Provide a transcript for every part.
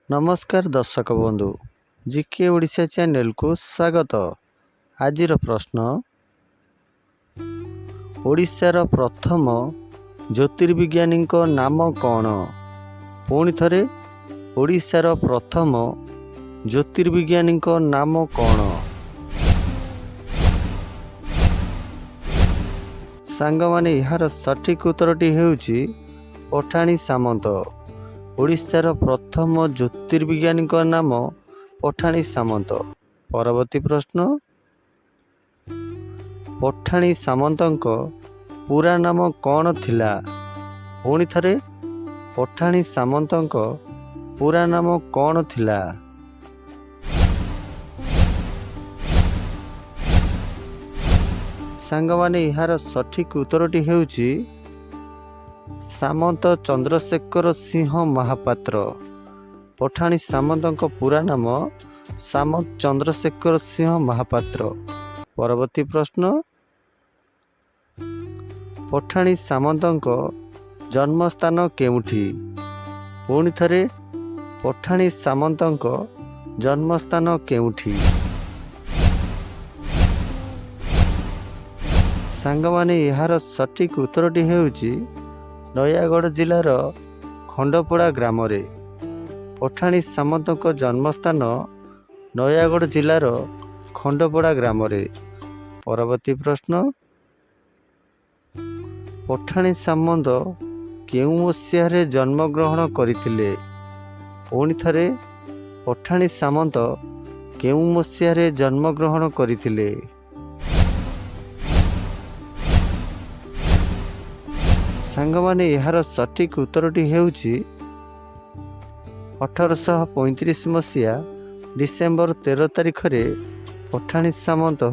नमस्कार दर्शक बंधु जीके ओडिशा चैनल को स्वागत। आजिर प्रश्न, ओडिशार प्रथम ज्योतिर्विज्ञानी नाम कौन? पुणी थरे, ओडिशार प्रथम ज्योतिर्विज्ञानी नाम कौन? सांग माने यार सठिक उत्तरटी हेउची पठाणी सामंत। ओडिशार प्रथम ज्योतिर्विज्ञानी नाम पठाणी सामंत। परवर्ती प्रश्न, पठाणी सामंतक पूरा नाम कौन थिला? पुणी थरे, पठाणी सामंतक पूरा नाम कौन थिला? सांग माने यार सठिक उत्तरटी हेउची सामंत चंद्रशेखर सिंह महापात्र। पठाणी सामंतक पूरा नाम सामंत चंद्रशेखर सिंह महापात्र। परवर्ती प्रश्न, पठाणी सामंतक जन्मस्थान केउठी? पुणी थरे, पठाणी सामंतक जन्मस्थान केउठी? सांग माने यार सठिक उत्तरटी हेउची नयागढ़ जिलार खंडपड़ा ग्राम रे। पठाणी सामंतक जन्मस्थान नयागढ़ जिलार खंडपड़ा ग्राम रे। परवर्ती प्रश्न, पठाणी सामंत केउ मसीहारे जन्मग्रहण करथिले? पुणी थरे, पठाणी सामंत केउ मसीहारे जन्मग्रहण करथिले? सांग माने यार सठिक उत्तरटी हेउची 1835 मसीहा डिसेम्बर 13 तारिख रे पठाणी सामंत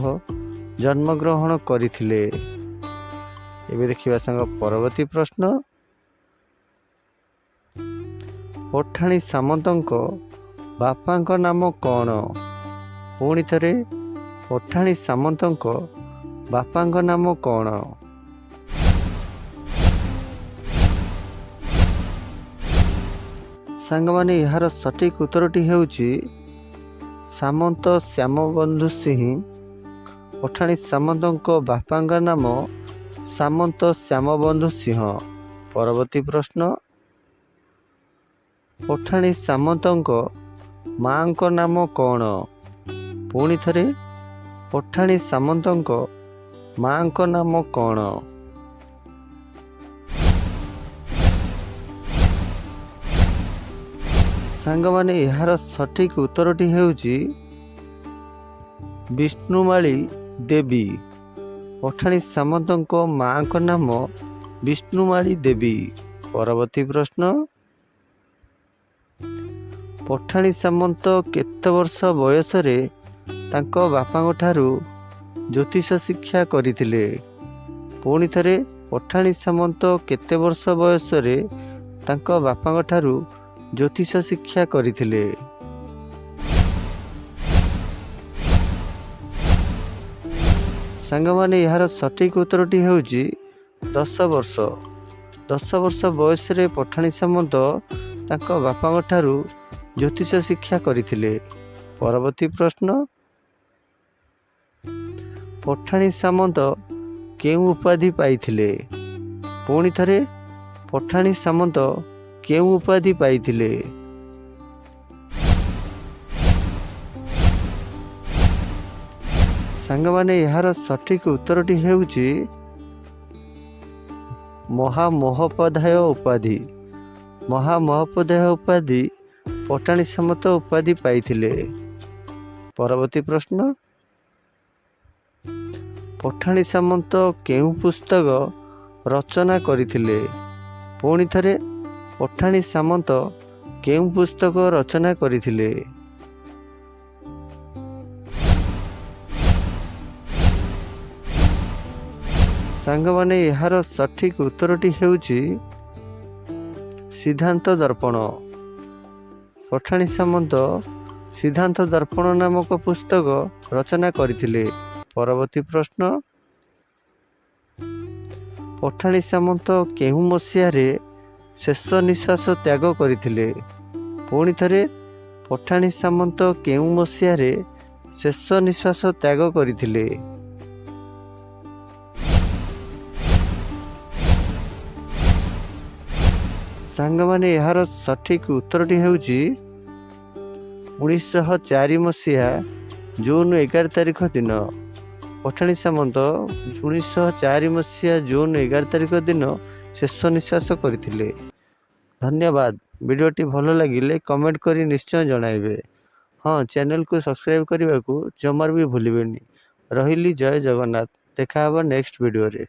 जन्मग्रहण करथिले। एबे देखिबा संग परवर्ती प्रश्न, पठाणी सामंतक बापांक नाम कौन? पुणी थरे, पठाणी सामंतक बापांक नाम कौन? सांग माने यार सठिक उत्तरटी हेउची सामंत श्यामबंधु सिंह। पठाणी सामंतक बापांक नाम सामंत श्यामबंधु सिंह। परवर्ती प्रश्न, पठाणी सामंतक मांक नाम कौन? पुणी थरे, पठाणी सामंतक मांक नाम कौन? सांग माने यार सठिक उत्तरटी हेउची विष्णुमाली देवी। पठाणी सामंतक मांक नाम विष्णुमाली देवी। परवर्ती प्रश्न, पठाणी सामंत केते वर्ष बयस रे तांको बापांक ठारू ज्योतिष शिक्षा करथिले? पुणी थरे, पठाणी सामंत केते वर्ष बयस रे तांको बापांक ठारू ज्योतिष शिक्षा करथिले? सांग माने यार सठिक उत्तरटी हेउची 10 वर्ष। 10 वर्ष बयस रे पठाणी सामंत तांको बापांक ठारू ज्योतिष शिक्षा करथिले। परवर्ती प्रश्न, पठाणी सामंत केउ उपाधि पाइथिले? पुणी थरे, पठाणी सामंत केउ उपाधि पाइथिले? सांग माने यार सठिक उत्तरटी हेउची महामहोपाध्याय उपाधि। महामहोपाध्याय उपाधि पठाणी सामंत उपाधि पाइथिले। परवर्ती प्रश्न, पठाणी सामंत केउ पुस्तक रचना करथिले? पुणी थरे, पठाणी सामंत केउ पुस्तक रचना करथिले? सांग माने यार सठिक उत्तरटी हेउची सिद्धांत दर्पण। पठाणी सामंत सिद्धांत दर्पण नामक पुस्तक रचना करथिले। परवर्ती प्रश्न, पठाणी सामंत केउ मसीहारे शेष निश्वास त्याग करथिले? पुणी थरे ପଠାଣି ସାମନ୍ତ କେଉଁ ମସିହାରେ ଶେଷ ନିଶ୍ୱାସ ତ୍ୟାଗ କରିଥିଲେ? ସାଙ୍ଗମାନେ ଏହାର ସଠିକ୍ ଉତ୍ତରଟି ହେଉଛି 1904 ମସିହା ଜୁନ୍ 11 ତାରିଖ ଦିନ। ପଠାଣି ସାମନ୍ତ 1904 ମସିହା ଜୁନ୍ 11 ତାରିଖ ଦିନ ଶେଷ ନିଶ୍ୱାସ କରିଥିଲେ। ଧନ୍ୟବାଦ। ଭିଡ଼ିଓଟି ଭଲ ଲାଗିଲେ କମେଣ୍ଟ କରି ନିଶ୍ଚୟ ଜଣାଇବେ। ହଁ, ଚ୍ୟାନେଲକୁ ସବସ୍କ୍ରାଇବ୍ କରିବାକୁ ଜମାରୁ ବି ଭୁଲିବେନି। ରହିଲି, ଜୟ ଜଗନ୍ନାଥ। ଦେଖା ହେବ ନେକ୍ସଟ ଭିଡ଼ିଓରେ।